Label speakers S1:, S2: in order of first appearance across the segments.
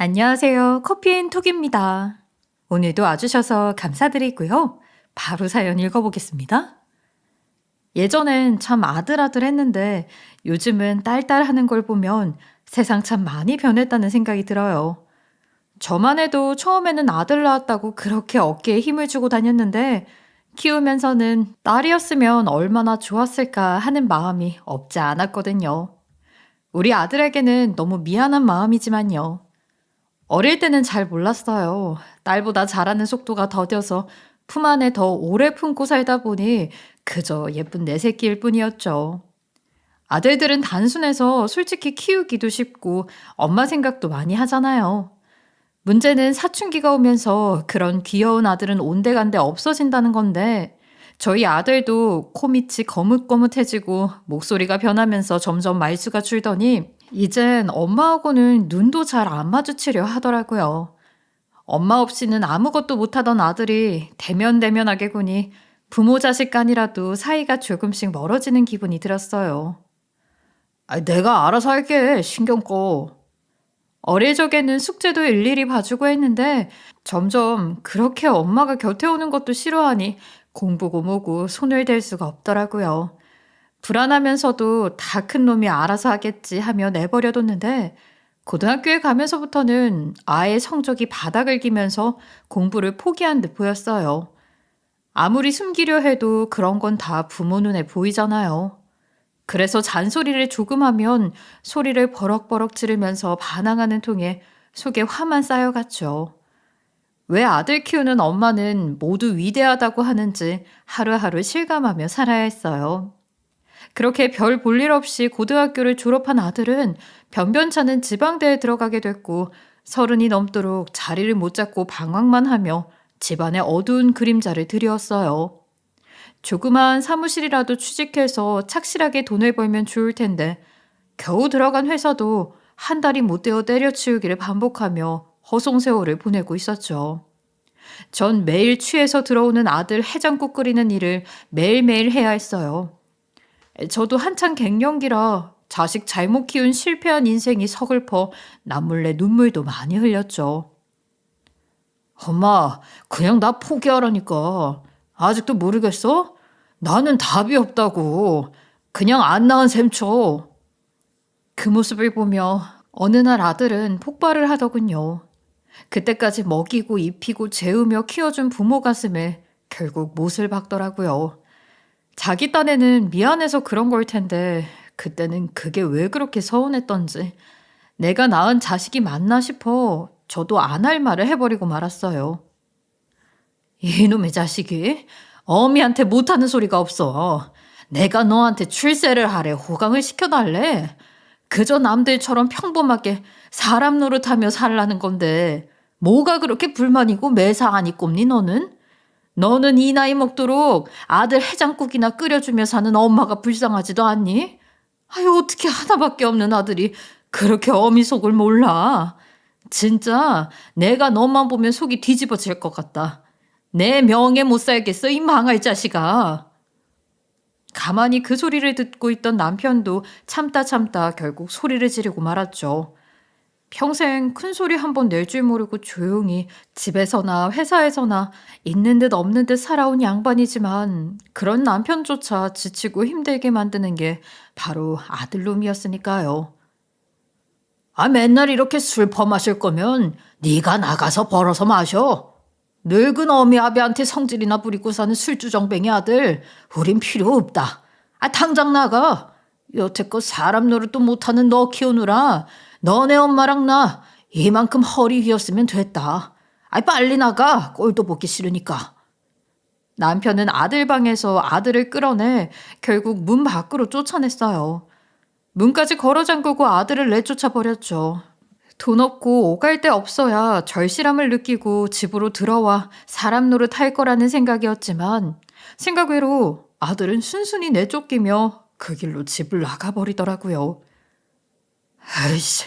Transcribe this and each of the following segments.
S1: 안녕하세요. 커피앤톡입니다. 오늘도 와주셔서 감사드리고요. 바로 사연 읽어보겠습니다. 예전엔 참 아들아들 했는데 요즘은 딸딸 하는 걸 보면 세상 참 많이 변했다는 생각이 들어요. 저만 해도 처음에는 아들 낳았다고 그렇게 어깨에 힘을 주고 다녔는데 키우면서는 딸이었으면 얼마나 좋았을까 하는 마음이 없지 않았거든요. 우리 아들에게는 너무 미안한 마음이지만요. 어릴 때는 잘 몰랐어요. 딸보다 자라는 속도가 더뎌서 품 안에 더 오래 품고 살다 보니 그저 예쁜 내 새끼일 뿐이었죠. 아들들은 단순해서 솔직히 키우기도 쉽고 엄마 생각도 많이 하잖아요. 문제는 사춘기가 오면서 그런 귀여운 아들은 온데간데 없어진다는 건데 저희 아들도 코밑이 거뭇거뭇해지고 목소리가 변하면서 점점 말수가 줄더니 이젠 엄마하고는 눈도 잘 안 마주치려 하더라고요. 엄마 없이는 아무것도 못하던 아들이 대면대면하게 구니 부모 자식 간이라도 사이가 조금씩 멀어지는 기분이 들었어요. 내가 알아서 할게. 신경 꺼. 어릴 적에는 숙제도 일일이 봐주고 했는데 점점 그렇게 엄마가 곁에 오는 것도 싫어하니 공부고 뭐고 손을 댈 수가 없더라고요. 불안하면서도 다 큰 놈이 알아서 하겠지 하며 내버려뒀는데 고등학교에 가면서부터는 아예 성적이 바닥을 기면서 공부를 포기한 듯 보였어요. 아무리 숨기려 해도 그런 건 다 부모 눈에 보이잖아요. 그래서 잔소리를 조금 하면 소리를 버럭버럭 지르면서 반항하는 통에 속에 화만 쌓여갔죠. 왜 아들 키우는 엄마는 모두 위대하다고 하는지 하루하루 실감하며 살아야 했어요. 그렇게 별 볼 일 없이 고등학교를 졸업한 아들은 변변찮은 지방대에 들어가게 됐고 30이 넘도록 자리를 못 잡고 방황만 하며 집안의 어두운 그림자를 드리웠어요. 조그마한 사무실이라도 취직해서 착실하게 돈을 벌면 좋을 텐데 겨우 들어간 회사도 한 달이 못 되어 때려치우기를 반복하며 허송세월을 보내고 있었죠. 전 매일 취해서 들어오는 아들 해장국 끓이는 일을 매일매일 해야 했어요. 저도 한창 갱년기라 자식 잘못 키운 실패한 인생이 서글퍼 남몰래 눈물도 많이 흘렸죠. 엄마, 그냥 나 포기하라니까. 아직도 모르겠어? 나는 답이 없다고. 그냥 안 낳은 셈 쳐. 그 모습을 보며 어느 날 아들은 폭발을 하더군요. 그때까지 먹이고 입히고 재우며 키워준 부모 가슴에 결국 못을 박더라고요. 자기 딴에는 미안해서 그런 걸 텐데 그때는 그게 왜 그렇게 서운했던지 내가 낳은 자식이 맞나 싶어 저도 안 할 말을 해버리고 말았어요. 이놈의 자식이 어미한테 못하는 소리가 없어. 내가 너한테 출세를 하래 호강을 시켜달래. 그저 남들처럼 평범하게 사람 노릇하며 살라는 건데 뭐가 그렇게 불만이고 매사하니 꼽니 너는? 너는 이 나이 먹도록 아들 해장국이나 끓여주며 사는 엄마가 불쌍하지도 않니? 아유 어떻게 하나밖에 없는 아들이 그렇게 어미 속을 몰라. 진짜 내가 너만 보면 속이 뒤집어질 것 같다. 내 명예 못 살겠어 이 망할 자식아. 가만히 그 소리를 듣고 있던 남편도 참다 결국 소리를 지르고 말았죠. 평생 큰 소리 한 번 낼 줄 모르고 조용히 집에서나 회사에서나 있는 듯 없는 듯 살아온 양반이지만 그런 남편조차 지치고 힘들게 만드는 게 바로 아들놈이었으니까요. 맨날 이렇게 술 퍼마실 거면 네가 나가서 벌어서 마셔. 늙은 어미 아비한테 성질이나 부리고 사는 술주정뱅이 아들 우린 필요 없다. 당장 나가. 여태껏 사람 노릇도 못하는 너 키우느라 너네 엄마랑 나 이만큼 허리 휘었으면 됐다. 빨리 나가. 꼴도 보기 싫으니까. 남편은 아들 방에서 아들을 끌어내 결국 문 밖으로 쫓아냈어요. 문까지 걸어 잠그고 아들을 내쫓아 버렸죠. 돈 없고 오갈 데 없어야 절실함을 느끼고 집으로 들어와 사람 노릇 할 거라는 생각이었지만 생각 외로 아들은 순순히 내쫓기며 그 길로 집을 나가버리더라고요. 에이씨,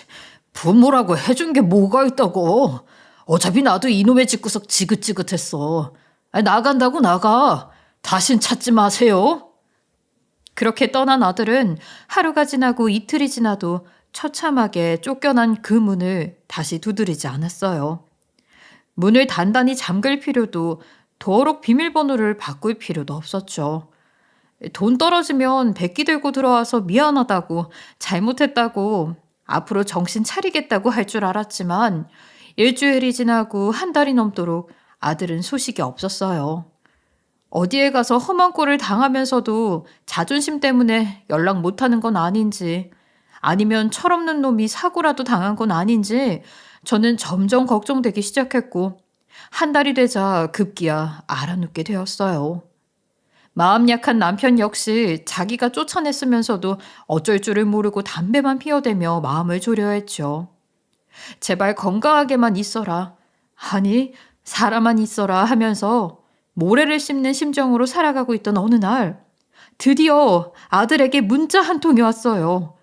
S1: 부모라고 해준 게 뭐가 있다고. 어차피 나도 이놈의 집구석 지긋지긋했어. 나간다고 나가. 다신 찾지 마세요. 그렇게 떠난 아들은 하루가 지나고 이틀이 지나도 처참하게 쫓겨난 그 문을 다시 두드리지 않았어요. 문을 단단히 잠글 필요도 도어록 비밀번호를 바꿀 필요도 없었죠. 돈 떨어지면 백기 들고 들어와서 미안하다고, 잘못했다고, 앞으로 정신 차리겠다고 할 줄 알았지만 일주일이 지나고 한 달이 넘도록 아들은 소식이 없었어요. 어디에 가서 험한 꼴을 당하면서도 자존심 때문에 연락 못하는 건 아닌지, 아니면 철없는 놈이 사고라도 당한 건 아닌지 저는 점점 걱정되기 시작했고, 한 달이 되자 급기야 알아눕게 되었어요. 마음 약한 남편 역시 자기가 쫓아냈으면서도 어쩔 줄을 모르고 담배만 피워대며 마음을 졸여야 했죠. 제발 건강하게만 있어라. 아니, 살아만 있어라 하면서 모래를 씹는 심정으로 살아가고 있던 어느 날 드디어 아들에게 문자 한 통이 왔어요.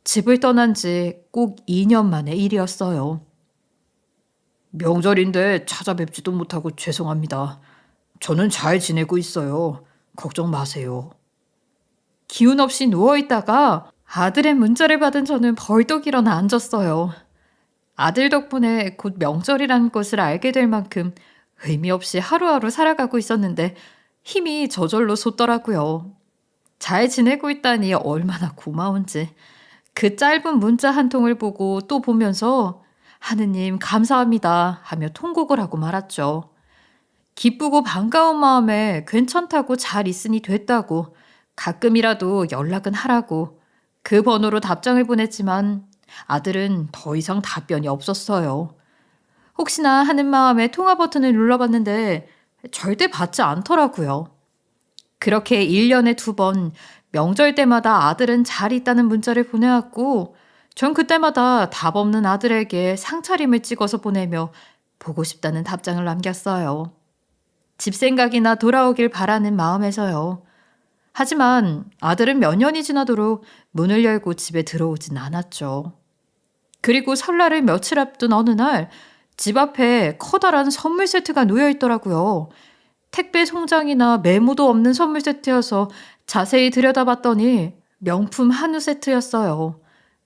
S1: 집을 떠난 지 꼭 2년 만의 일이었어요. 명절인데 찾아뵙지도 못하고 죄송합니다. 저는 잘 지내고 있어요. 걱정 마세요. 기운 없이 누워있다가 아들의 문자를 받은 저는 벌떡 일어나 앉았어요. 아들 덕분에 곧 명절이라는 것을 알게 될 만큼 의미 없이 하루하루 살아가고 있었는데 힘이 저절로 솟더라고요. 잘 지내고 있다니 얼마나 고마운지. 그 짧은 문자 한 통을 보고 또 보면서 하느님 감사합니다 하며 통곡을 하고 말았죠. 기쁘고 반가운 마음에 괜찮다고 잘 있으니 됐다고 가끔이라도 연락은 하라고 그 번호로 답장을 보냈지만 아들은 더 이상 답변이 없었어요. 혹시나 하는 마음에 통화 버튼을 눌러봤는데 절대 받지 않더라고요. 그렇게 1년에 2번 명절 때마다 아들은 잘 있다는 문자를 보내왔고 전 그때마다 답 없는 아들에게 상차림을 찍어서 보내며 보고 싶다는 답장을 남겼어요. 집 생각이나 돌아오길 바라는 마음에서요. 하지만 아들은 몇 년이 지나도록 문을 열고 집에 들어오진 않았죠. 그리고 설날을 며칠 앞둔 어느 날 집 앞에 커다란 선물 세트가 놓여 있더라고요. 택배 송장이나 메모도 없는 선물 세트여서 자세히 들여다봤더니 명품 한우 세트였어요.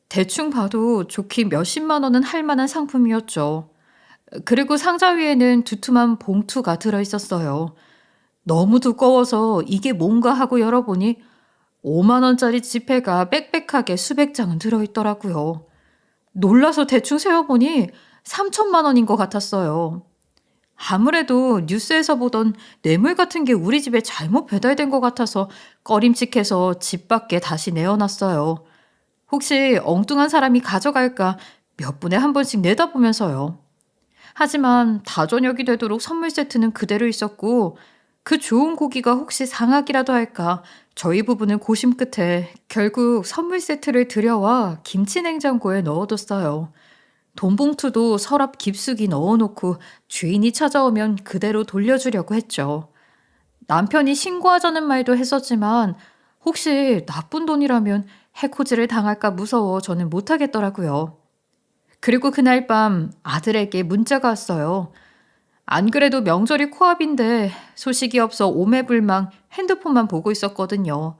S1: 대충 봐도 좋게 몇십만 원은 할 만한 상품이었죠. 그리고 상자 위에는 두툼한 봉투가 들어있었어요. 너무 두꺼워서 이게 뭔가 하고 열어보니 5만 원짜리 지폐가 빽빽하게 수백 장은 들어있더라고요. 놀라서 대충 세어보니 3천만 원인 것 같았어요. 아무래도 뉴스에서 보던 뇌물 같은 게 우리 집에 잘못 배달된 것 같아서 꺼림칙해서 집 밖에 다시 내어놨어요. 혹시 엉뚱한 사람이 가져갈까 몇 분에 한 번씩 내다보면서요. 하지만 다저녁이 되도록 선물 세트는 그대로 있었고 그 좋은 고기가 혹시 상하기라도 할까 저희 부부는 고심 끝에 결국 선물 세트를 들여와 김치 냉장고에 넣어뒀어요. 돈 봉투도 서랍 깊숙이 넣어놓고 주인이 찾아오면 그대로 돌려주려고 했죠. 남편이 신고하자는 말도 했었지만 혹시 나쁜 돈이라면 해코지를 당할까 무서워 저는 못하겠더라고요. 그리고 그날 밤 아들에게 문자가 왔어요. 안 그래도 명절이 코앞인데 소식이 없어 오매불망 핸드폰만 보고 있었거든요.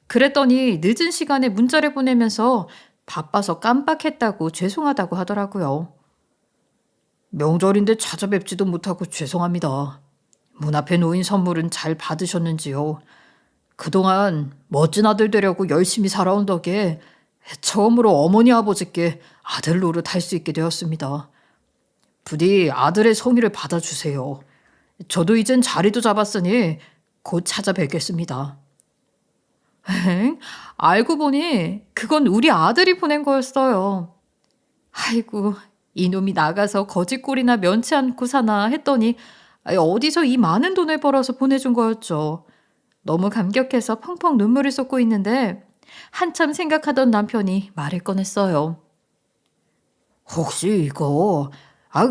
S1: 그랬더니 늦은 시간에 문자를 보내면서 바빠서 깜빡했다고 죄송하다고 하더라고요. 명절인데 찾아뵙지도 못하고 죄송합니다. 문 앞에 놓인 선물은 잘 받으셨는지요? 그동안 멋진 아들 되려고 열심히 살아온 덕에 처음으로 어머니 아버지께 아들 노릇 할 수 있게 되었습니다. 부디 아들의 성의를 받아주세요. 저도 이젠 자리도 잡았으니 곧 찾아뵙겠습니다. 엥? 알고 보니 그건 우리 아들이 보낸 거였어요. 아이고, 이놈이 나가서 거짓골이나 면치 않고 사나 했더니 어디서 이 많은 돈을 벌어서 보내준 거였죠. 너무 감격해서 펑펑 눈물을 쏟고 있는데 한참 생각하던 남편이 말을 꺼냈어요. 혹시 이거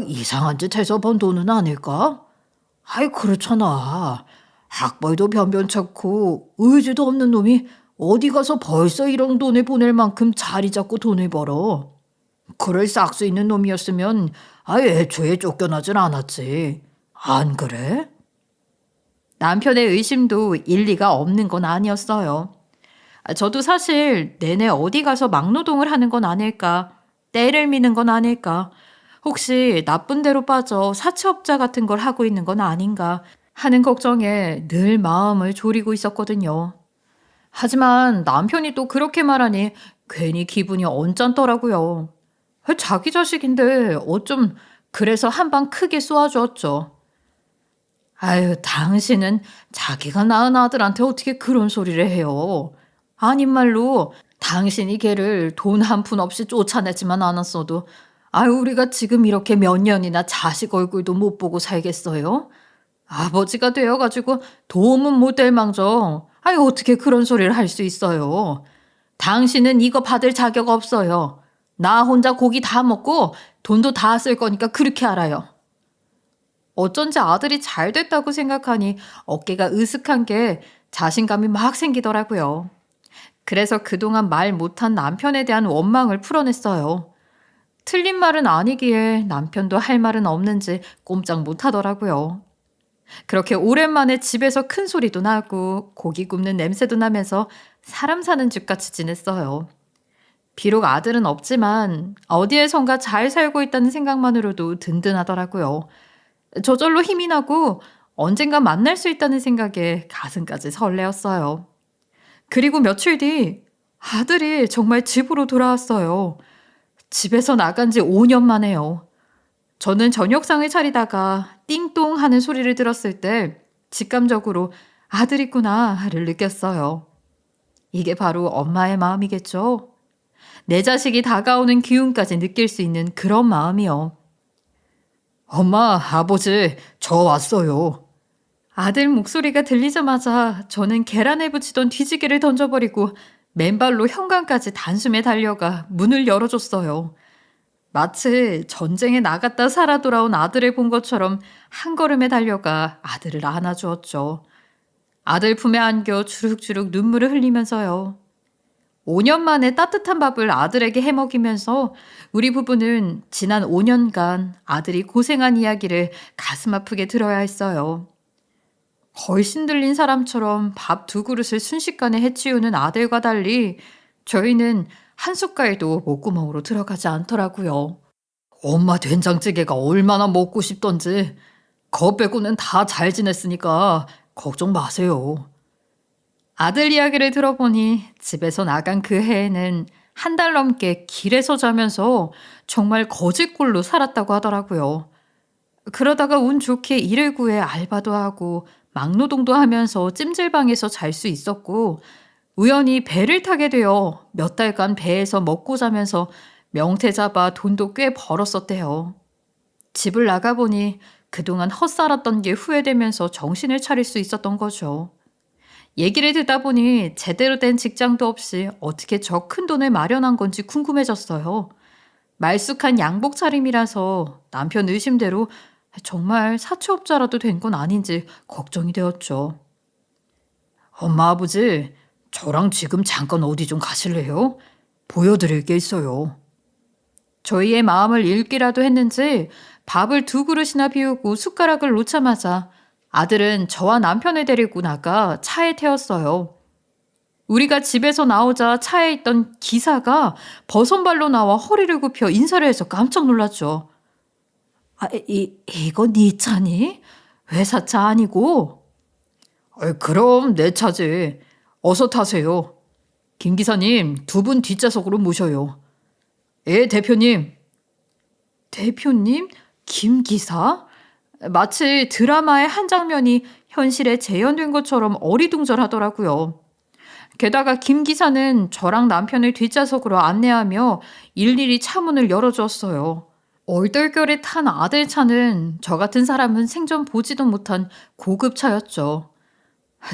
S1: 이상한 짓 해서 번 돈은 아닐까? 그렇잖아. 학벌도 변변찮고 의지도 없는 놈이 어디 가서 벌써 이런 돈을 보낼 만큼 자리 잡고 돈을 벌어. 그럴 싹수 있는 놈이었으면 애초에 쫓겨나질 않았지. 안 그래? 남편의 의심도 일리가 없는 건 아니었어요. 저도 사실 내내 어디 가서 막노동을 하는 건 아닐까, 때를 미는 건 아닐까, 혹시 나쁜 데로 빠져 사채업자 같은 걸 하고 있는 건 아닌가 하는 걱정에 늘 마음을 졸이고 있었거든요. 하지만 남편이 또 그렇게 말하니 괜히 기분이 언짢더라고요. 자기 자식인데 어쩜 그래서 한 방 크게 쏘아주었죠. 아유, 당신은 자기가 낳은 아들한테 어떻게 그런 소리를 해요. 아닌 말로 당신이 걔를 돈 한 푼 없이 쫓아내지만 않았어도 아유, 우리가 지금 이렇게 몇 년이나 자식 얼굴도 못 보고 살겠어요? 아버지가 되어가지고 도움은 못 될 망정. 아유, 어떻게 그런 소리를 할 수 있어요. 당신은 이거 받을 자격 없어요. 나 혼자 고기 다 먹고 돈도 다 쓸 거니까 그렇게 알아요. 어쩐지 아들이 잘 됐다고 생각하니 어깨가 으슥한 게 자신감이 막 생기더라고요. 그래서 그동안 말 못한 남편에 대한 원망을 풀어냈어요. 틀린 말은 아니기에 남편도 할 말은 없는지 꼼짝 못하더라고요. 그렇게 오랜만에 집에서 큰 소리도 나고 고기 굽는 냄새도 나면서 사람 사는 집같이 지냈어요. 비록 아들은 없지만 어디에선가 잘 살고 있다는 생각만으로도 든든하더라고요. 저절로 힘이 나고 언젠가 만날 수 있다는 생각에 가슴까지 설레었어요. 그리고 며칠 뒤 아들이 정말 집으로 돌아왔어요. 집에서 나간 지 5년 만에요. 저는 저녁상을 차리다가 띵동 하는 소리를 들었을 때 직감적으로 아들 있구나를 느꼈어요. 이게 바로 엄마의 마음이겠죠? 내 자식이 다가오는 기운까지 느낄 수 있는 그런 마음이요. 엄마, 아버지, 저 왔어요. 아들 목소리가 들리자마자 저는 계란에 붙이던 뒤지개를 던져버리고 맨발로 현관까지 단숨에 달려가 문을 열어줬어요. 마치 전쟁에 나갔다 살아 돌아온 아들을 본 것처럼 한 걸음에 달려가 아들을 안아주었죠. 아들 품에 안겨 주룩주룩 눈물을 흘리면서요. 5년 만에 따뜻한 밥을 아들에게 해먹이면서 우리 부부는 지난 5년간 아들이 고생한 이야기를 가슴 아프게 들어야 했어요. 훨씬 들린 사람처럼 밥 2그릇을 순식간에 해치우는 아들과 달리 저희는 한 숟갈도 목구멍으로 들어가지 않더라고요. 엄마 된장찌개가 얼마나 먹고 싶던지 그거 빼고는 다 잘 지냈으니까 걱정 마세요. 아들 이야기를 들어보니 집에서 나간 그 해에는 한 달 넘게 길에서 자면서 정말 거지꼴로 살았다고 하더라고요. 그러다가 운 좋게 일을 구해 알바도 하고 막노동도 하면서 찜질방에서 잘 수 있었고 우연히 배를 타게 되어 몇 달간 배에서 먹고 자면서 명태 잡아 돈도 꽤 벌었었대요. 집을 나가보니 그동안 헛살았던 게 후회되면서 정신을 차릴 수 있었던 거죠. 얘기를 듣다 보니 제대로 된 직장도 없이 어떻게 저 큰 돈을 마련한 건지 궁금해졌어요. 말쑥한 양복 차림이라서 남편 의심대로 정말 사채업자라도 된 건 아닌지 걱정이 되었죠. 엄마, 아버지, 저랑 지금 잠깐 어디 좀 가실래요? 보여드릴 게 있어요. 저희의 마음을 읽기라도 했는지 밥을 2그릇이나 비우고 숟가락을 놓자마자 아들은 저와 남편을 데리고 나가 차에 태웠어요. 우리가 집에서 나오자 차에 있던 기사가 버선발로 나와 허리를 굽혀 인사를 해서 깜짝 놀랐죠. 이거 네 차니? 회사차 아니고? 그럼 내 차지. 어서 타세요. 김 기사님, 2분 뒷좌석으로 모셔요. 예, 대표님. 대표님? 김 기사? 마치 드라마의 한 장면이 현실에 재현된 것처럼 어리둥절하더라고요. 게다가 김 기사는 저랑 남편을 뒷좌석으로 안내하며 일일이 차문을 열어주었어요. 얼떨결에 탄 아들 차는 저 같은 사람은 생전 보지도 못한 고급 차였죠.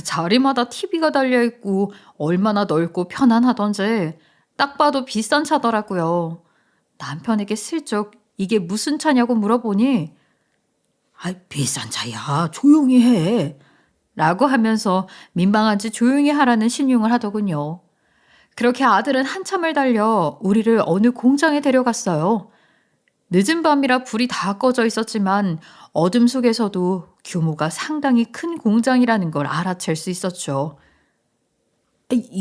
S1: 자리마다 TV가 달려있고 얼마나 넓고 편안하던지 딱 봐도 비싼 차더라고요. 남편에게 슬쩍 이게 무슨 차냐고 물어보니 비싼 차야. 조용히 해. 라고 하면서 민망한지 조용히 하라는 신용을 하더군요. 그렇게 아들은 한참을 달려 우리를 어느 공장에 데려갔어요. 늦은 밤이라 불이 다 꺼져 있었지만 어둠 속에서도 규모가 상당히 큰 공장이라는 걸 알아챌 수 있었죠.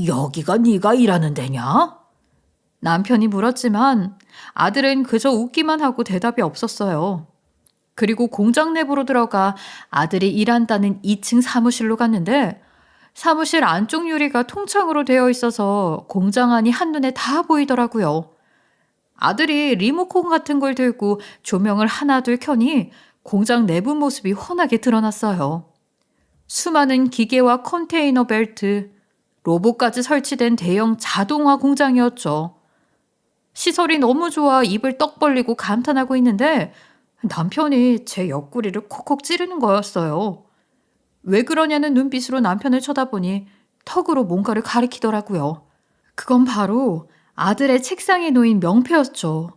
S1: 여기가 네가 일하는 데냐? 남편이 물었지만 아들은 그저 웃기만 하고 대답이 없었어요. 그리고 공장 내부로 들어가 아들이 일한다는 2층 사무실로 갔는데 사무실 안쪽 유리가 통창으로 되어 있어서 공장 안이 한눈에 다 보이더라고요. 아들이 리모컨 같은 걸 들고 조명을 하나둘 켜니 공장 내부 모습이 훤하게 드러났어요. 수많은 기계와 컨테이너 벨트, 로봇까지 설치된 대형 자동화 공장이었죠. 시설이 너무 좋아 입을 떡 벌리고 감탄하고 있는데 남편이 제 옆구리를 콕콕 찌르는 거였어요. 왜 그러냐는 눈빛으로 남편을 쳐다보니 턱으로 뭔가를 가리키더라고요. 그건 바로 아들의 책상에 놓인 명패였죠.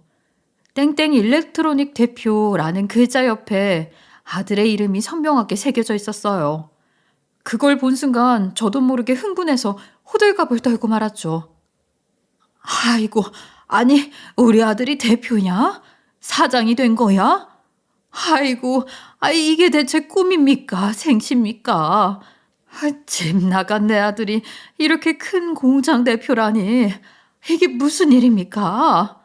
S1: 땡땡 일렉트로닉 대표라는 글자 옆에 아들의 이름이 선명하게 새겨져 있었어요. 그걸 본 순간 저도 모르게 흥분해서 호들갑을 떨고 말았죠. 아이고, 아니 우리 아들이 대표냐? 사장이 된 거야? 아이고, 이게 대체 꿈입니까? 생시입니까? 집 나간 내 아들이 이렇게 큰 공장 대표라니. 이게 무슨 일입니까?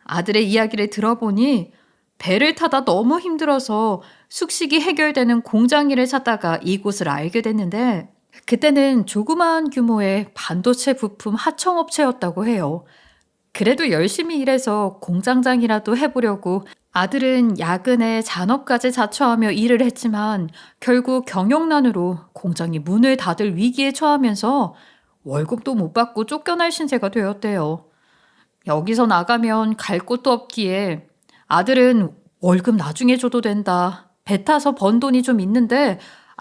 S1: 아들의 이야기를 들어보니 배를 타다 너무 힘들어서 숙식이 해결되는 공장 일을 찾다가 이곳을 알게 됐는데 그때는 조그마한 규모의 반도체 부품 하청업체였다고 해요. 그래도 열심히 일해서 공장장이라도 해보려고 아들은 야근에 잔업까지 자처하며 일을 했지만 결국 경영난으로 공장이 문을 닫을 위기에 처하면서 월급도 못 받고 쫓겨날 신세가 되었대요. 여기서 나가면 갈 곳도 없기에 아들은 월급 나중에 줘도 된다. 배 타서 번 돈이 좀 있는데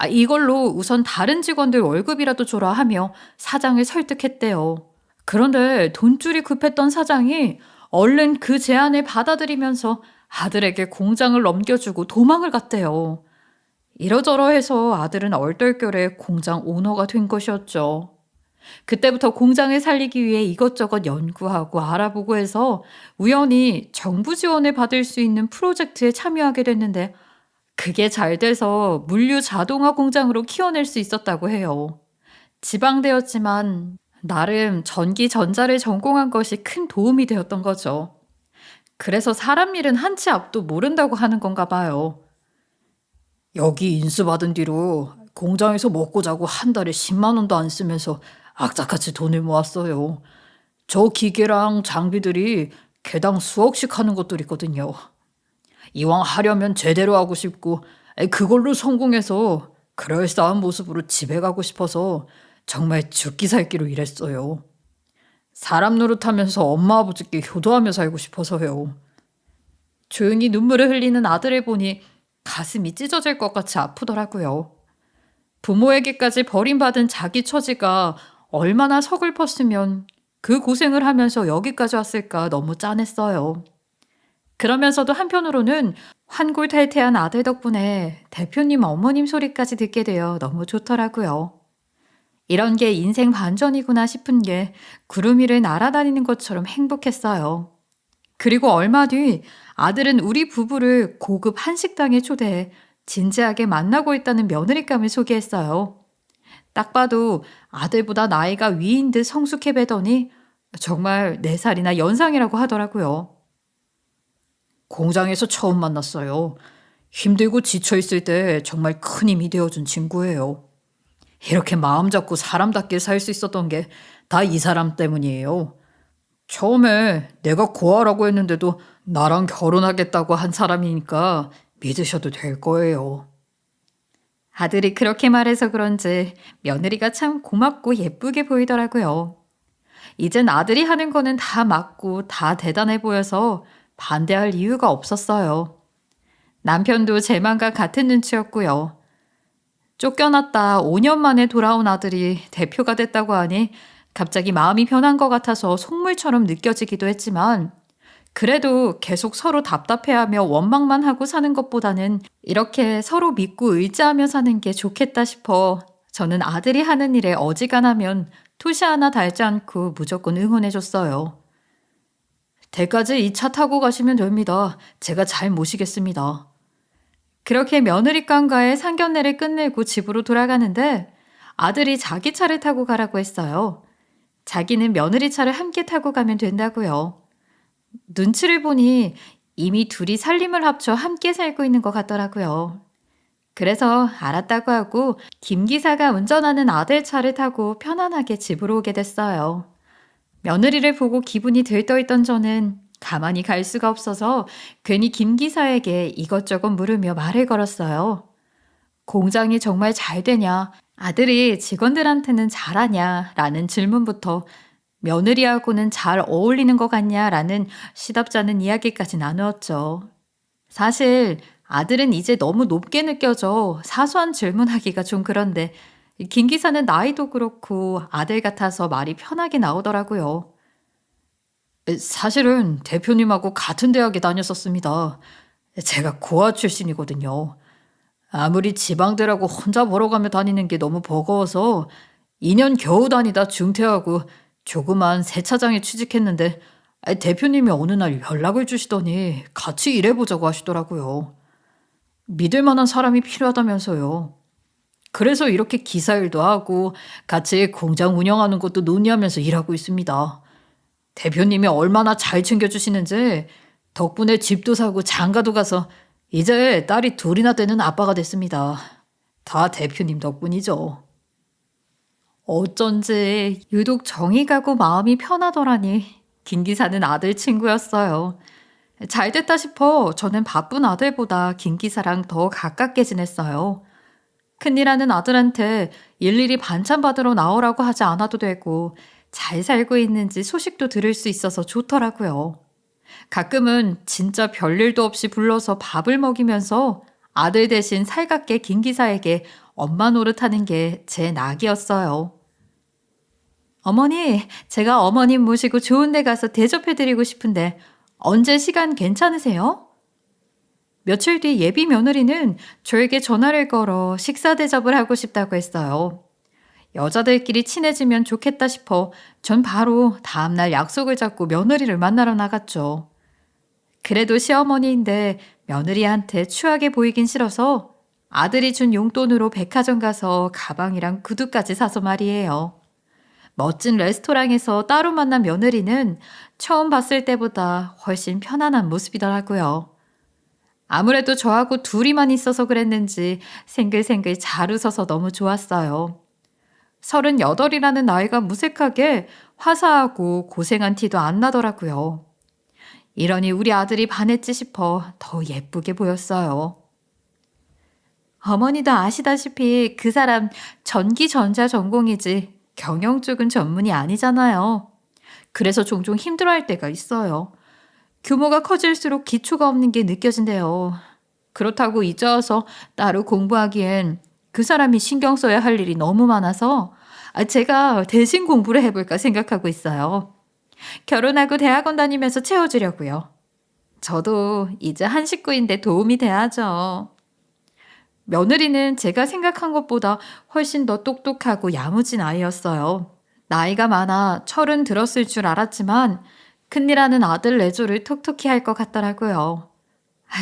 S1: 이걸로 우선 다른 직원들 월급이라도 줘라 하며 사장을 설득했대요. 그런데 돈줄이 급했던 사장이 얼른 그 제안을 받아들이면서 아들에게 공장을 넘겨주고 도망을 갔대요. 이러저러해서 아들은 얼떨결에 공장 오너가 된 것이었죠. 그때부터 공장을 살리기 위해 이것저것 연구하고 알아보고 해서 우연히 정부 지원을 받을 수 있는 프로젝트에 참여하게 됐는데 그게 잘 돼서 물류 자동화 공장으로 키워낼 수 있었다고 해요. 지방대였지만 나름 전기 전자를 전공한 것이 큰 도움이 되었던 거죠. 그래서 사람 일은 한 치 앞도 모른다고 하는 건가 봐요. 여기 인수받은 뒤로 공장에서 먹고 자고 한 달에 10만 원도 안 쓰면서 악착같이 돈을 모았어요. 저 기계랑 장비들이 개당 수억씩 하는 것들 있거든요. 이왕 하려면 제대로 하고 싶고 그걸로 성공해서 그럴싸한 모습으로 집에 가고 싶어서 정말 죽기 살기로 일했어요. 사람 노릇하면서 엄마 아버지께 효도하며 살고 싶어서요. 조용히 눈물을 흘리는 아들을 보니 가슴이 찢어질 것 같이 아프더라고요. 부모에게까지 버림받은 자기 처지가 얼마나 서글펐으면 그 고생을 하면서 여기까지 왔을까 너무 짠했어요. 그러면서도 한편으로는 환골탈태한 아들 덕분에 대표님 어머님 소리까지 듣게 되어 너무 좋더라고요. 이런 게 인생 반전이구나 싶은 게 구름 위를 날아다니는 것처럼 행복했어요. 그리고 얼마 뒤 아들은 우리 부부를 고급 한식당에 초대해 진지하게 만나고 있다는 며느리감을 소개했어요. 딱 봐도 아들보다 나이가 위인 듯 성숙해 배더니 정말 4살이나 연상이라고 하더라고요. 공장에서 처음 만났어요. 힘들고 지쳐있을 때 정말 큰 힘이 되어준 친구예요. 이렇게 마음 잡고 사람답게 살 수 있었던 게 다 이 사람 때문이에요. 처음에 내가 고아라고 했는데도 나랑 결혼하겠다고 한 사람이니까 믿으셔도 될 거예요. 아들이 그렇게 말해서 그런지 며느리가 참 고맙고 예쁘게 보이더라고요. 이젠 아들이 하는 거는 다 맞고 다 대단해 보여서 반대할 이유가 없었어요. 남편도 제 맘과 같은 눈치였고요. 쫓겨났다 5년 만에 돌아온 아들이 대표가 됐다고 하니 갑자기 마음이 변한 것 같아서 속물처럼 느껴지기도 했지만 그래도 계속 서로 답답해하며 원망만 하고 사는 것보다는 이렇게 서로 믿고 의지하며 사는 게 좋겠다 싶어 저는 아들이 하는 일에 어지간하면 토시 하나 달지 않고 무조건 응원해줬어요. 댁까지 이 차 타고 가시면 됩니다. 제가 잘 모시겠습니다. 그렇게 며느리감과의 상견례를 끝내고 집으로 돌아가는데 아들이 자기 차를 타고 가라고 했어요. 자기는 며느리 차를 함께 타고 가면 된다고요. 눈치를 보니 이미 둘이 살림을 합쳐 함께 살고 있는 것 같더라고요. 그래서 알았다고 하고 김 기사가 운전하는 아들 차를 타고 편안하게 집으로 오게 됐어요. 며느리를 보고 기분이 들떠있던 저는 가만히 갈 수가 없어서 괜히 김 기사에게 이것저것 물으며 말을 걸었어요. 공장이 정말 잘 되냐, 아들이 직원들한테는 잘하냐 라는 질문부터 며느리하고는 잘 어울리는 것 같냐 라는 시답잖은 이야기까지 나누었죠. 사실 아들은 이제 너무 높게 느껴져 사소한 질문하기가 좀 그런데 김 기사는 나이도 그렇고 아들 같아서 말이 편하게 나오더라고요. 사실은 대표님하고 같은 대학에 다녔었습니다. 제가 고아 출신이거든요. 아무리 지방대라고 혼자 벌어가며 다니는 게 너무 버거워서 2년 겨우 다니다 중퇴하고 조그만 세차장에 취직했는데 대표님이 어느 날 연락을 주시더니 같이 일해보자고 하시더라고요. 믿을 만한 사람이 필요하다면서요. 그래서 이렇게 기사 일도 하고 같이 공장 운영하는 것도 논의하면서 일하고 있습니다. 대표님이 얼마나 잘 챙겨주시는지 덕분에 집도 사고 장가도 가서 이제 딸이 둘이나 되는 아빠가 됐습니다. 다 대표님 덕분이죠. 어쩐지 유독 정이 가고 마음이 편하더라니 김 기사는 아들 친구였어요. 잘 됐다 싶어 저는 바쁜 아들보다 김 기사랑 더 가깝게 지냈어요. 큰일하는 아들한테 일일이 반찬 받으러 나오라고 하지 않아도 되고 잘 살고 있는지 소식도 들을 수 있어서 좋더라고요. 가끔은 진짜 별일도 없이 불러서 밥을 먹이면서 아들 대신 살갑게 김 기사에게 엄마 노릇하는 게 제 낙이었어요. 어머니, 제가 어머님 모시고 좋은 데 가서 대접해드리고 싶은데 언제 시간 괜찮으세요? 며칠 뒤 예비 며느리는 저에게 전화를 걸어 식사 대접을 하고 싶다고 했어요. 여자들끼리 친해지면 좋겠다 싶어 전 바로 다음날 약속을 잡고 며느리를 만나러 나갔죠. 그래도 시어머니인데 며느리한테 추하게 보이긴 싫어서 아들이 준 용돈으로 백화점 가서 가방이랑 구두까지 사서 말이에요. 멋진 레스토랑에서 따로 만난 며느리는 처음 봤을 때보다 훨씬 편안한 모습이더라고요. 아무래도 저하고 둘이만 있어서 그랬는지 생글생글 잘 웃어서 너무 좋았어요. 38이라는 나이가 무색하게 화사하고 고생한 티도 안 나더라고요. 이러니 우리 아들이 반했지 싶어 더 예쁘게 보였어요. 어머니도 아시다시피 그 사람 전기전자 전공이지 경영 쪽은 전문이 아니잖아요. 그래서 종종 힘들어할 때가 있어요. 규모가 커질수록 기초가 없는 게 느껴진대요. 그렇다고 이제 와서 따로 공부하기엔 그 사람이 신경 써야 할 일이 너무 많아서 제가 대신 공부를 해볼까 생각하고 있어요. 결혼하고 대학원 다니면서 채워주려고요. 저도 이제 한 식구인데 도움이 돼야죠. 며느리는 제가 생각한 것보다 훨씬 더 똑똑하고 야무진 아이였어요. 나이가 많아 30 들었을 줄 알았지만 큰일하는 아들 내조를 톡톡히 할 것 같더라고요.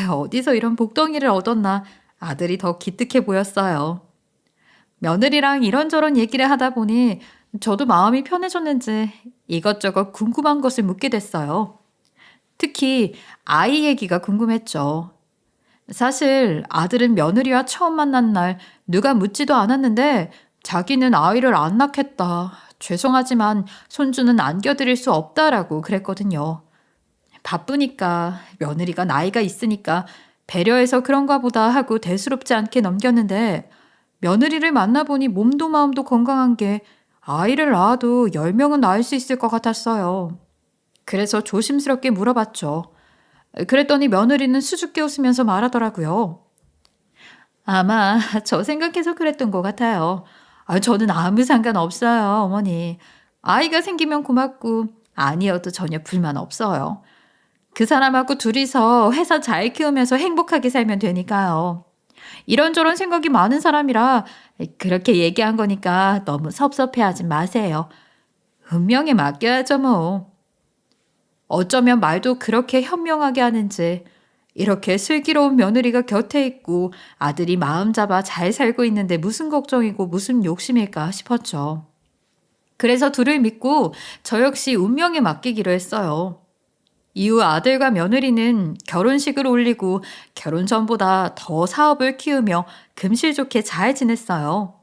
S1: 어디서 이런 복덩이를 얻었나 아들이 더 기특해 보였어요. 며느리랑 이런저런 얘기를 하다 보니 저도 마음이 편해졌는지 이것저것 궁금한 것을 묻게 됐어요. 특히 아이 얘기가 궁금했죠. 사실 아들은 며느리와 처음 만난 날 누가 묻지도 않았는데 자기는 아이를 안 낳겠다. 죄송하지만 손주는 안겨드릴 수 없다라고 그랬거든요. 바쁘니까 며느리가 나이가 있으니까 배려해서 그런가 보다 하고 대수롭지 않게 넘겼는데 며느리를 만나보니 몸도 마음도 건강한 게 아이를 낳아도 10명은 낳을 수 있을 것 같았어요. 그래서 조심스럽게 물어봤죠. 그랬더니 며느리는 수줍게 웃으면서 말하더라고요. 아마 저 생각해서 그랬던 것 같아요. 저는 아무 상관없어요, 어머니. 아이가 생기면 고맙고 아니어도 전혀 불만 없어요. 그 사람하고 둘이서 회사 잘 키우면서 행복하게 살면 되니까요. 이런저런 생각이 많은 사람이라 그렇게 얘기한 거니까 너무 섭섭해하지 마세요. 운명에 맡겨야죠 뭐. 어쩌면 말도 그렇게 현명하게 하는지 이렇게 슬기로운 며느리가 곁에 있고 아들이 마음 잡아 잘 살고 있는데 무슨 걱정이고 무슨 욕심일까 싶었죠. 그래서 둘을 믿고 저 역시 운명에 맡기기로 했어요. 이후 아들과 며느리는 결혼식을 올리고 결혼 전보다 더 사업을 키우며 금실 좋게 잘 지냈어요.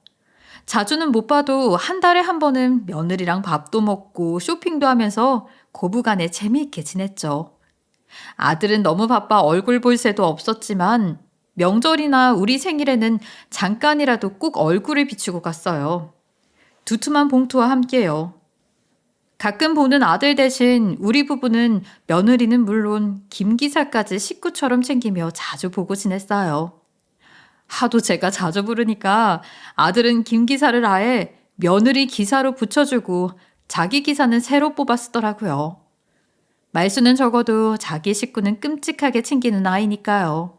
S1: 자주는 못 봐도 한 달에 한 번은 며느리랑 밥도 먹고 쇼핑도 하면서 고부간에 재미있게 지냈죠. 아들은 너무 바빠 얼굴 볼 새도 없었지만 명절이나 우리 생일에는 잠깐이라도 꼭 얼굴을 비추고 갔어요. 두툼한 봉투와 함께요. 가끔 보는 아들 대신 우리 부부는 며느리는 물론 김 기사까지 식구처럼 챙기며 자주 보고 지냈어요. 하도 제가 자주 부르니까 아들은 김 기사를 아예 며느리 기사로 붙여주고 자기 기사는 새로 뽑아 쓰더라고요. 말수는 적어도 자기 식구는 끔찍하게 챙기는 아이니까요.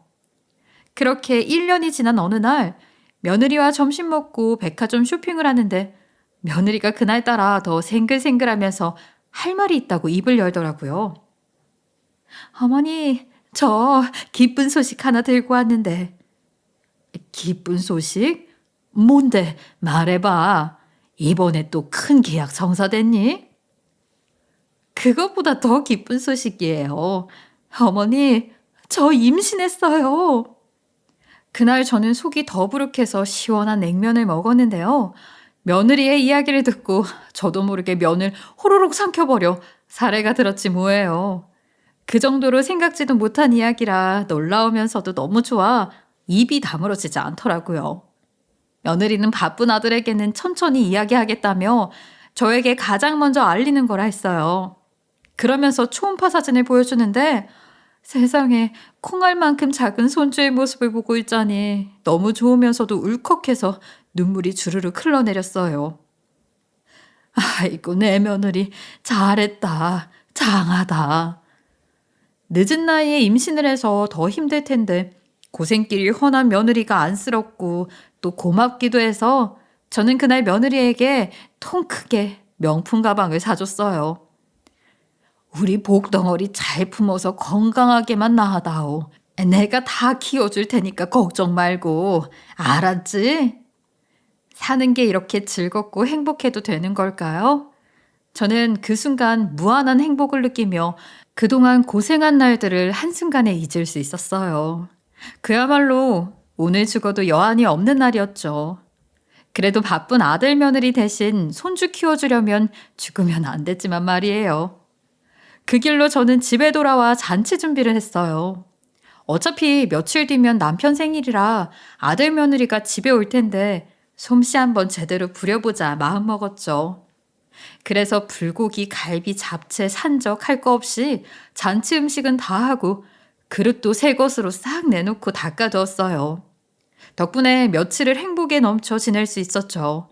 S1: 그렇게 1년이 지난 어느 날 며느리와 점심 먹고 백화점 쇼핑을 하는데 며느리가 그날따라 더 생글생글하면서 할 말이 있다고 입을 열더라고요. 어머니, 저 기쁜 소식 하나 들고 왔는데. 기쁜 소식? 뭔데? 말해봐. 이번에 또 큰 계약 성사됐니? 그것보다 더 기쁜 소식이에요. 어머니, 저 임신했어요. 그날 저는 속이 더부룩해서 시원한 냉면을 먹었는데요. 며느리의 이야기를 듣고 저도 모르게 면을 호로록 삼켜버려 사례가 들었지 뭐예요. 그 정도로 생각지도 못한 이야기라 놀라우면서도 너무 좋아 입이 다물어지지 않더라고요. 며느리는 바쁜 아들에게는 천천히 이야기하겠다며 저에게 가장 먼저 알리는 거라 했어요. 그러면서 초음파 사진을 보여주는데 세상에 콩알만큼 작은 손주의 모습을 보고 있자니 너무 좋으면서도 울컥해서 눈물이 주르륵 흘러내렸어요. 아이고 내 며느리 잘했다. 장하다. 늦은 나이에 임신을 해서 더 힘들 텐데 고생길이 훤한 며느리가 안쓰럽고 또 고맙기도 해서 저는 그날 며느리에게 통 크게 명품 가방을 사줬어요. 우리 복덩어리 잘 품어서 건강하게만 낳아다오. 내가 다 키워줄 테니까 걱정 말고. 알았지? 사는 게 이렇게 즐겁고 행복해도 되는 걸까요? 저는 그 순간 무한한 행복을 느끼며 그동안 고생한 날들을 한순간에 잊을 수 있었어요. 그야말로 오늘 죽어도 여한이 없는 날이었죠. 그래도 바쁜 아들 며느리 대신 손주 키워주려면 죽으면 안 됐지만 말이에요. 그 길로 저는 집에 돌아와 잔치 준비를 했어요. 어차피 며칠 뒤면 남편 생일이라 아들 며느리가 집에 올 텐데 솜씨 한번 제대로 부려보자 마음먹었죠. 그래서 불고기, 갈비, 잡채, 산적 할 거 없이 잔치 음식은 다 하고 그릇도 새 것으로 싹 내놓고 닦아두었어요. 덕분에 며칠을 행복에 넘쳐 지낼 수 있었죠.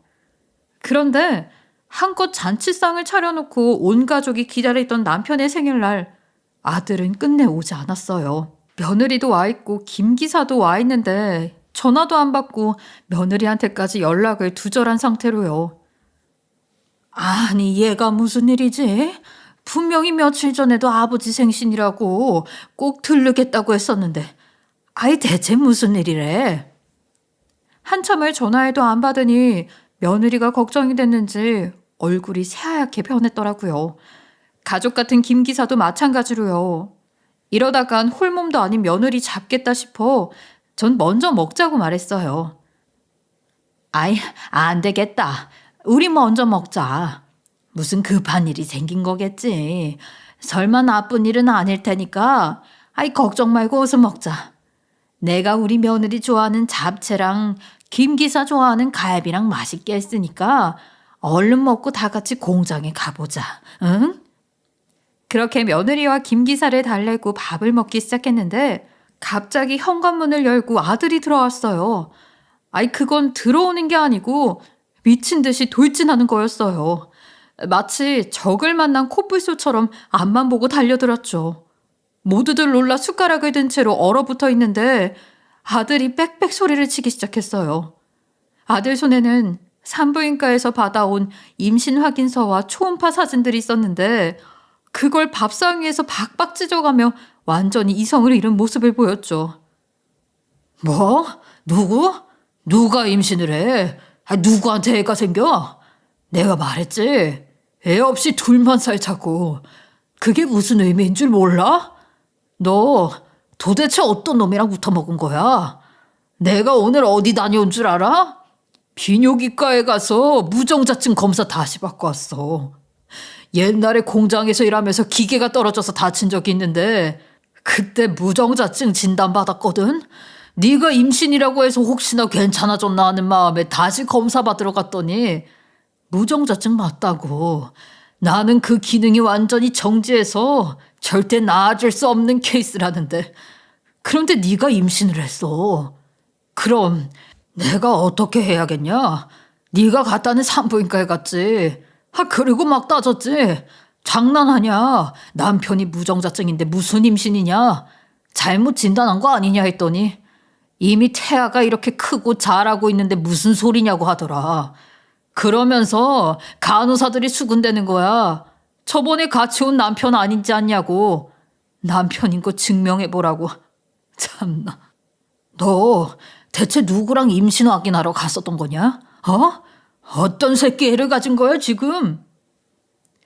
S1: 그런데 한껏 잔치상을 차려놓고 온 가족이 기다리던 남편의 생일날 아들은 끝내 오지 않았어요. 며느리도 와 있고 김 기사도 와 있는데 전화도 안 받고 며느리한테까지 연락을 두절한 상태로요. 아니 얘가 무슨 일이지? 분명히 며칠 전에도 아버지 생신이라고 꼭 들르겠다고 했었는데 아이 대체 무슨 일이래? 한참을 전화해도 안 받으니 며느리가 걱정이 됐는지 얼굴이 새하얗게 변했더라고요. 가족 같은 김 기사도 마찬가지로요. 이러다간 홀몸도 아닌 며느리 잡겠다 싶어 전 먼저 먹자고 말했어요. 아이, 안 되겠다. 우리 먼저 먹자. 무슨 급한 일이 생긴 거겠지. 설마 나쁜 일은 아닐 테니까 아이 걱정 말고 어서 먹자. 내가 우리 며느리 좋아하는 잡채랑 김 기사 좋아하는 갈비랑 맛있게 했으니까 얼른 먹고 다 같이 공장에 가보자. 응? 그렇게 며느리와 김 기사를 달래고 밥을 먹기 시작했는데 갑자기 현관문을 열고 아들이 들어왔어요. 아이 그건 들어오는 게 아니고 미친 듯이 돌진하는 거였어요. 마치 적을 만난 코뿔소처럼 앞만 보고 달려들었죠. 모두들 놀라 숟가락을 든 채로 얼어붙어 있는데 아들이 빽빽 소리를 치기 시작했어요. 아들 손에는 산부인과에서 받아온 임신 확인서와 초음파 사진들이 있었는데 그걸 밥상 위에서 박박 찢어가며 완전히 이성을 잃은 모습을 보였죠. 뭐? 누구? 누가 임신을 해? 누구한테 애가 생겨? 내가 말했지. 애 없이 둘만 살자고. 그게 무슨 의미인 줄 몰라? 너 도대체 어떤 놈이랑 붙어먹은 거야? 내가 오늘 어디 다녀온 줄 알아? 비뇨기과에 가서 무정자증 검사 다시 받고 왔어. 옛날에 공장에서 일하면서 기계가 떨어져서 다친 적이 있는데 그때 무정자증 진단받았거든? 네가 임신이라고 해서 혹시나 괜찮아졌나 하는 마음에 다시 검사 받으러 갔더니 무정자증 맞다고. 나는 그 기능이 완전히 정지해서 절대 나아질 수 없는 케이스라는데 그런데 네가 임신을 했어. 그럼 내가 어떻게 해야겠냐? 네가 갔다는 산부인과에 갔지. 그리고 막 따졌지. 장난하냐? 남편이 무정자증인데 무슨 임신이냐? 잘못 진단한 거 아니냐 했더니 이미 태아가 이렇게 크고 자라고 있는데 무슨 소리냐고 하더라. 그러면서 간호사들이 수군대는 거야. 저번에 같이 온 남편 아닌지 않냐고. 남편인 거 증명해보라고. 참나. 너 대체 누구랑 임신 확인하러 갔었던 거냐? 어떤 새끼 애를 가진 거야 지금?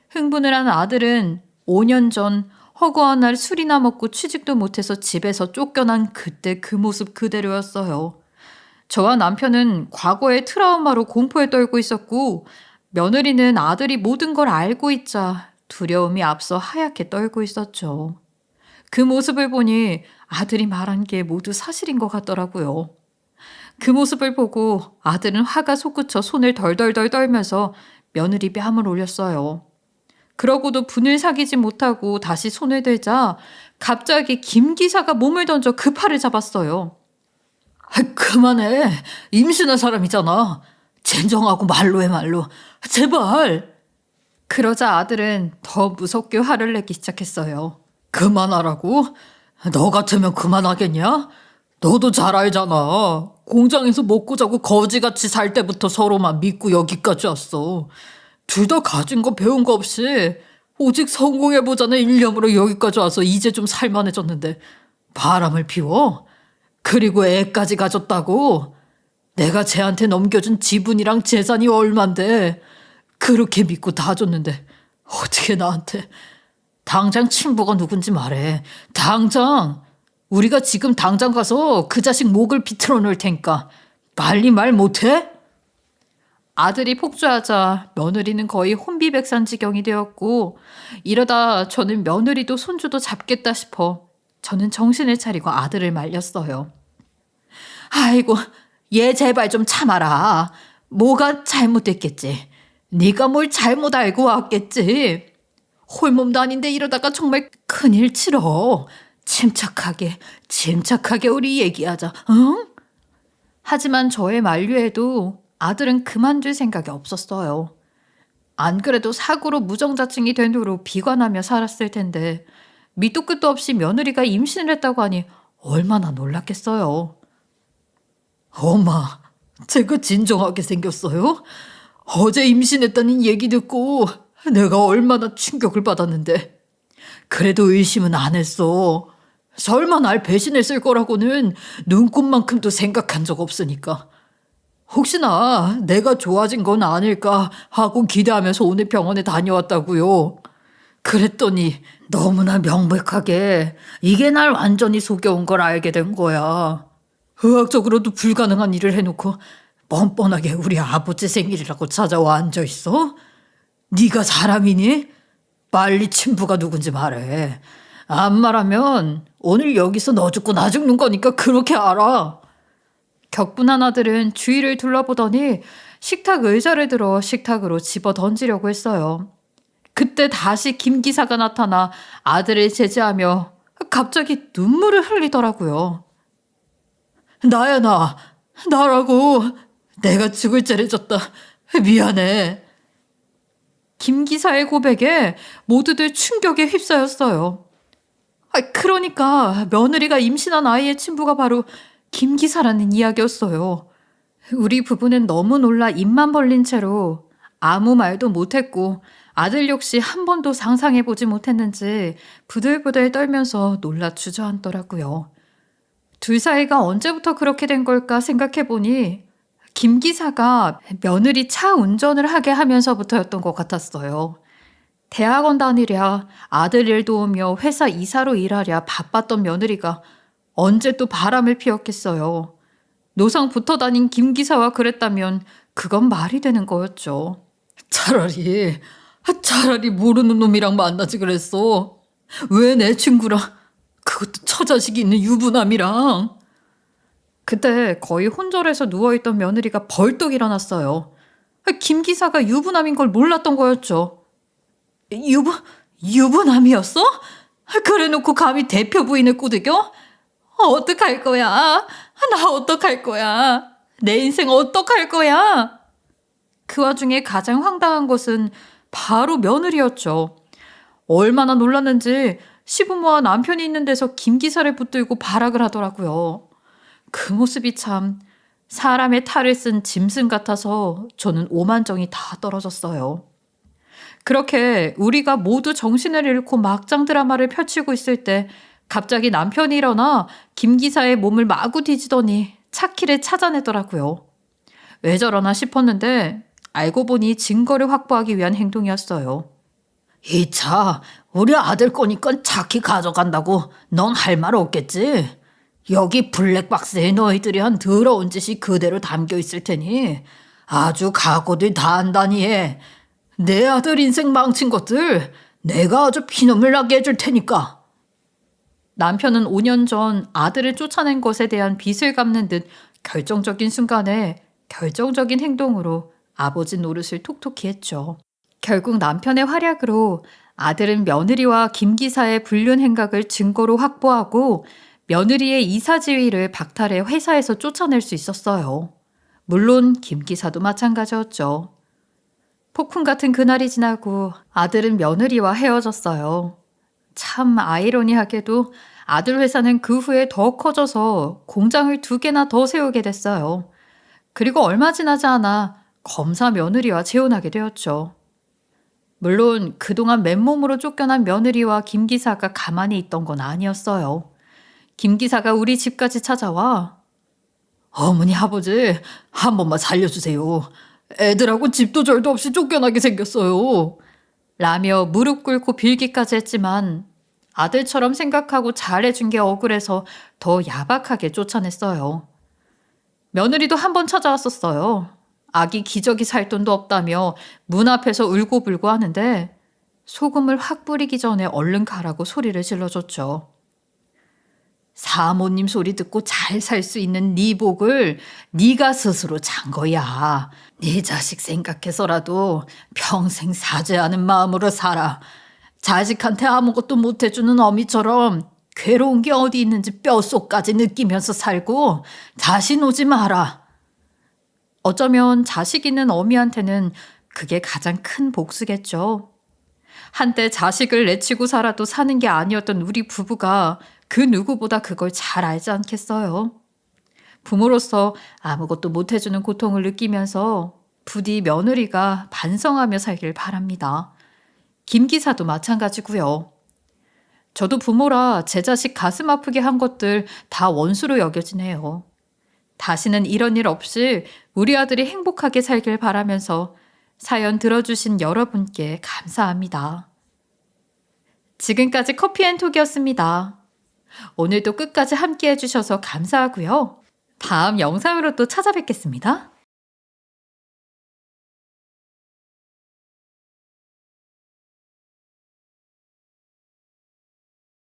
S1: 흥분을 한 아들은 5년 전 허구한 날 술이나 먹고 취직도 못해서 집에서 쫓겨난 그때 그 모습 그대로였어요. 저와 남편은 과거의 트라우마로 공포에 떨고 있었고 며느리는 아들이 모든 걸 알고 있자 두려움이 앞서 하얗게 떨고 있었죠. 그 모습을 보니 아들이 말한 게 모두 사실인 것 같더라고요. 그 모습을 보고 아들은 화가 솟구쳐 손을 덜덜덜 떨면서 며느리 뺨을 올렸어요. 그러고도 분을 사귀지 못하고 다시 손을 들자 갑자기 김 기사가 몸을 던져 그 팔을 잡았어요. 그만해. 임신한 사람이잖아. 진정하고 말로 해 말로. 제발. 그러자 아들은 더 무섭게 화를 내기 시작했어요. 그만하라고? 너 같으면 그만하겠냐? 너도 잘 알잖아. 공장에서 먹고 자고 거지같이 살 때부터 서로만 믿고 여기까지 왔어. 둘 다 가진 거 배운 거 없이 오직 성공해보자는 일념으로 여기까지 와서 이제 좀 살만해졌는데 바람을 피워? 그리고 애까지 가졌다고? 내가 쟤한테 넘겨준 지분이랑 재산이 얼만데 그렇게 믿고 다 줬는데 어떻게 나한테. 당장 친부가 누군지 말해. 당장. 우리가 지금 당장 가서 그 자식 목을 비틀어 놓을 테니까 빨리 말 못해? 아들이 폭주하자 며느리는 거의 혼비백산지경이 되었고 이러다 저는 며느리도 손주도 잡겠다 싶어 저는 정신을 차리고 아들을 말렸어요. 아이고, 얘 제발 좀 참아라. 뭐가 잘못됐겠지. 네가 뭘 잘못 알고 왔겠지. 홀몸도 아닌데 이러다가 정말 큰일 치러. 침착하게 우리 얘기하자. 응? 하지만 저의 만류에도 아들은 그만둘 생각이 없었어요. 안 그래도 사고로 무정자증이 된 후로 비관하며 살았을 텐데 밑도 끝도 없이 며느리가 임신을 했다고 하니 얼마나 놀랐겠어요. 엄마, 제가 진정하게 생겼어요? 어제 임신했다는 얘기 듣고 내가 얼마나 충격을 받았는데 그래도 의심은 안 했어. 설마 날 배신했을 거라고는 눈꼽만큼도 생각한 적 없으니까. 혹시나 내가 좋아진 건 아닐까 하고 기대하면서 오늘 병원에 다녀왔다고요. 그랬더니 너무나 명백하게 이게 날 완전히 속여온 걸 알게 된 거야. 의학적으로도 불가능한 일을 해놓고 뻔뻔하게 우리 아버지 생일이라고 찾아와 앉아있어? 네가 사람이니? 빨리 친부가 누군지 말해. 안 말하면 오늘 여기서 너 죽고 나 죽는 거니까 그렇게 알아. 격분한 아들은 주위를 둘러보더니 식탁 의자를 들어 식탁으로 집어 던지려고 했어요. 그때 다시 김 기사가 나타나 아들을 제지하며 갑자기 눈물을 흘리더라고요. 나야 나라고. 내가 죽을 죄를 졌다. 미안해. 김 기사의 고백에 모두들 충격에 휩싸였어요. 그러니까 며느리가 임신한 아이의 친부가 바로 김 기사라는 이야기였어요. 우리 부부는 너무 놀라 입만 벌린 채로 아무 말도 못했고 아들 역시 한 번도 상상해보지 못했는지 부들부들 떨면서 놀라 주저앉더라고요. 둘 사이가 언제부터 그렇게 된 걸까 생각해보니 김 기사가 며느리 차 운전을 하게 하면서부터였던 것 같았어요. 대학원 다니랴, 아들 일 도우며 회사 이사로 일하랴 바빴던 며느리가 언제 또 바람을 피웠겠어요. 노상 붙어 다닌 김 기사와 그랬다면 그건 말이 되는 거였죠. 차라리 모르는 놈이랑 만나지 그랬어. 왜 내 친구랑, 그것도 처자식이 있는 유부남이랑. 그때 거의 혼절해서 누워있던 며느리가 벌떡 일어났어요. 김 기사가 유부남인 걸 몰랐던 거였죠. 유부남이었어? 그래 놓고 감히 대표 부인을 꾸드겨? 어떡할 거야? 나 어떡할 거야? 내 인생 어떡할 거야? 그 와중에 가장 황당한 것은 바로 며느리였죠. 얼마나 놀랐는지 시부모와 남편이 있는 데서 김 기사를 붙들고 발악을 하더라고요. 그 모습이 참 사람의 탈을 쓴 짐승 같아서 저는 오만정이 다 떨어졌어요. 그렇게 우리가 모두 정신을 잃고 막장 드라마를 펼치고 있을 때 갑자기 남편이 일어나 김 기사의 몸을 마구 뒤지더니 차키를 찾아내더라고요. 왜 저러나 싶었는데 알고 보니 증거를 확보하기 위한 행동이었어요. 이 차 우리 아들 거니까 차키 가져간다고 넌 할 말 없겠지? 여기 블랙박스에 너희들이 한 더러운 짓이 그대로 담겨 있을 테니 아주 각오들 다 한다니 해. 내 아들 인생 망친 것들 내가 아주 피눈물 나게 해줄 테니까. 남편은 5년 전 아들을 쫓아낸 것에 대한 빚을 갚는 듯 결정적인 순간에 결정적인 행동으로 아버지 노릇을 톡톡히 했죠. 결국 남편의 활약으로 아들은 며느리와 김 기사의 불륜 행각을 증거로 확보하고 며느리의 이사 지위를 박탈해 회사에서 쫓아낼 수 있었어요. 물론 김 기사도 마찬가지였죠. 폭풍 같은 그날이 지나고 아들은 며느리와 헤어졌어요. 참 아이러니하게도 아들 회사는 그 후에 더 커져서 공장을 2개나 더 세우게 됐어요. 그리고 얼마 지나지 않아 검사 며느리와 재혼하게 되었죠. 물론 그동안 맨몸으로 쫓겨난 며느리와 김 기사가 가만히 있던 건 아니었어요. 김 기사가 우리 집까지 찾아와 어머니 아버지 한 번만 살려주세요. 애들하고 집도 절도 없이 쫓겨나게 생겼어요. 라며 무릎 꿇고 빌기까지 했지만 아들처럼 생각하고 잘해준 게 억울해서 더 야박하게 쫓아냈어요. 며느리도 한 번 찾아왔었어요. 아기 기저귀 살 돈도 없다며 문 앞에서 울고불고 하는데 소금을 확 뿌리기 전에 얼른 가라고 소리를 질러줬죠. 사모님 소리 듣고 잘 살 수 있는 네 복을 네가 스스로 잔 거야. 네 자식 생각해서라도 평생 사죄하는 마음으로 살아. 자식한테 아무것도 못해주는 어미처럼 괴로운 게 어디 있는지 뼛속까지 느끼면서 살고 다시 오지 마라. 어쩌면 자식 있는 어미한테는 그게 가장 큰 복수겠죠. 한때 자식을 내치고 살아도 사는 게 아니었던 우리 부부가 그 누구보다 그걸 잘 알지 않겠어요. 부모로서 아무것도 못해주는 고통을 느끼면서 부디 며느리가 반성하며 살길 바랍니다. 김 기사도 마찬가지고요. 저도 부모라 제 자식 가슴 아프게 한 것들 다 원수로 여겨지네요. 다시는 이런 일 없이 우리 아들이 행복하게 살길 바라면서 사연 들어주신 여러분께 감사합니다. 지금까지 커피앤톡이었습니다. 오늘도 끝까지 함께 해주셔서 감사하고요. 다음 영상으로 또 찾아뵙겠습니다.